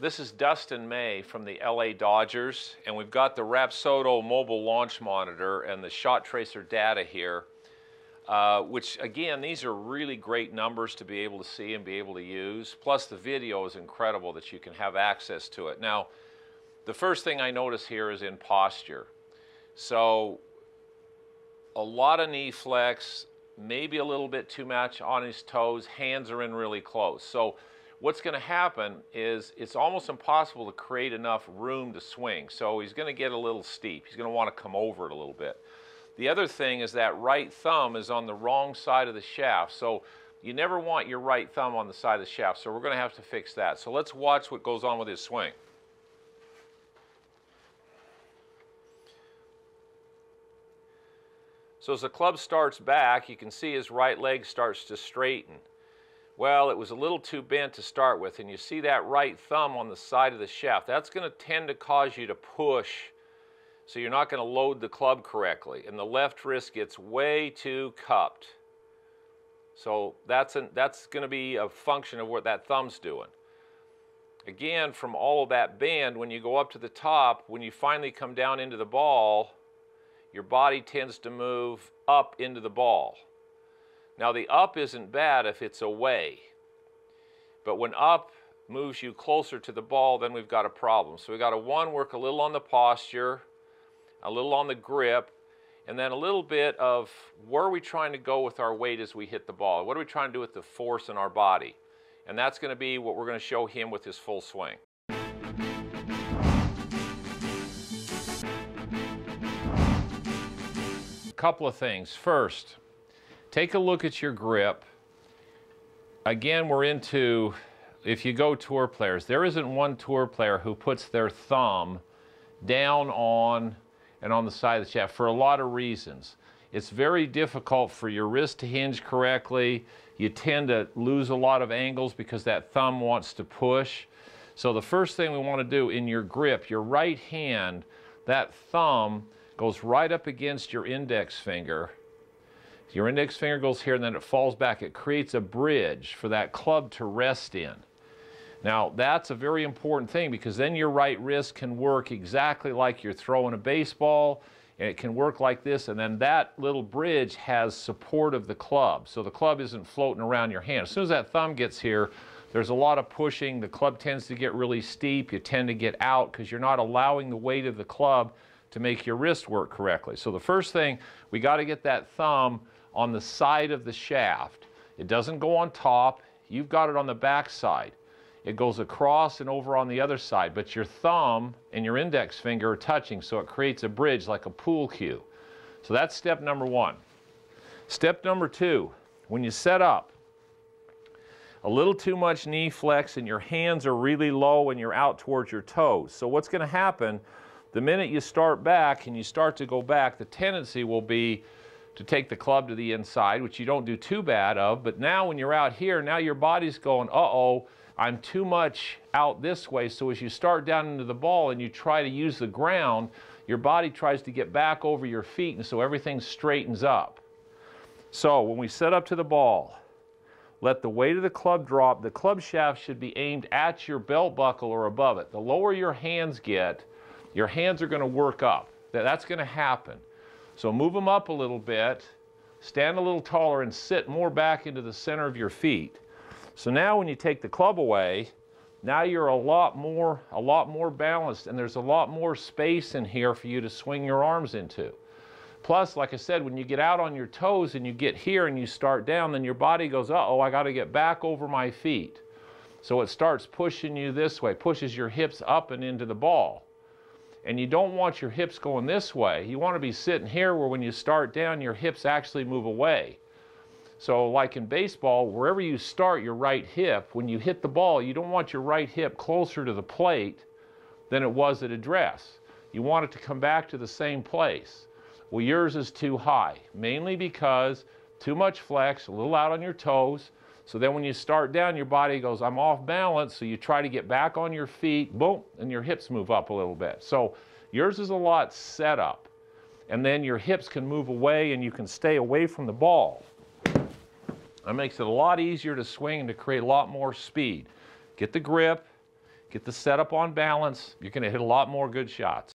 This is Dustin May from the LA Dodgers, and we've got the Rapsodo Mobile Launch Monitor and the shot tracer data here, which again, these are really great numbers to be able to see and be able to use. Plus the video is incredible that you can have access to it. Now, the first thing I notice here is in posture. So a lot of knee flex, maybe a little bit too much on his toes, hands are in really close. So what's going to happen is it's almost impossible to create enough room to swing. So he's going to get a little steep. He's going to want to come over it a little bit. The other thing is that right thumb is on the wrong side of the shaft. So you never want your right thumb on the side of the shaft. So we're going to have to fix that. So let's watch what goes on with his swing. So as the club starts back, you can see his right leg starts to straighten. Well, it was a little too bent to start with, and you see that right thumb on the side of the shaft. That's going to tend to cause you to push, so you're not going to load the club correctly, and the left wrist gets way too cupped. So that's going to be a function of what that thumb's doing. Again, from all of that bend, when you go up to the top, when you finally come down into the ball, your body tends to move up into the ball. Now the up isn't bad if it's away, but when up moves you closer to the ball, then we've got a problem. So we've got to work a little on the posture, a little on the grip, and then a little bit of where are we trying to go with our weight as we hit the ball? What are we trying to do with the force in our body? And that's going to be what we're going to show him with his full swing. A couple of things. First, take a look at your grip. Again, we're into, if you go tour players, there isn't one tour player who puts their thumb down on and on the side of the shaft for a lot of reasons. It's very difficult for your wrist to hinge correctly. You tend to lose a lot of angles because that thumb wants to push. So the first thing we want to do in your grip, your right hand, that thumb goes right up against your index finger. Your index finger goes here and then it falls back. It creates a bridge for that club to rest in. Now that's a very important thing because then your right wrist can work exactly like you're throwing a baseball, and it can work like this, and then that little bridge has support of the club. So the club isn't floating around your hand. As soon as that thumb gets here, there's a lot of pushing. The club tends to get really steep. You tend to get out because you're not allowing the weight of the club to make your wrist work correctly. So the first thing, we got to get that thumb on the side of the shaft. It doesn't go on top. You've got it on the back side. It goes across and over on the other side, but your thumb and your index finger are touching, so it creates a bridge like a pool cue. So that's step number one. Step number two, when you set up, a little too much knee flex and your hands are really low and you're out towards your toes. So what's going to happen, the minute you start back and you start to go back, the tendency will be to take the club to the inside, which you don't do too bad of, but now when you're out here, now your body's going, uh-oh, I'm too much out this way. So as you start down into the ball and you try to use the ground, your body tries to get back over your feet, and so everything straightens up. So when we set up to the ball, let the weight of the club drop. The club shaft should be aimed at your belt buckle or above it. The lower your hands get, your hands are going to work up. That's going to happen. So move them up a little bit, stand a little taller, and sit more back into the center of your feet. So now when you take the club away, now you're a lot more balanced, and there's a lot more space in here for you to swing your arms into. Plus, like I said, when you get out on your toes and you get here and you start down, then your body goes, uh-oh, I got to get back over my feet. So it starts pushing you this way, pushes your hips up and into the ball. And you don't want your hips going this way. You want to be sitting here where when you start down, your hips actually move away. So like in baseball, wherever you start your right hip, when you hit the ball, you don't want your right hip closer to the plate than it was at address. You want it to come back to the same place. Well, yours is too high, mainly because too much flex, a little out on your toes. So then when you start down, your body goes, I'm off balance, so you try to get back on your feet, boom, and your hips move up a little bit. So yours is a lot set up. And then your hips can move away and you can stay away from the ball. That makes it a lot easier to swing and to create a lot more speed. Get the grip, get the setup on balance, you're going to hit a lot more good shots.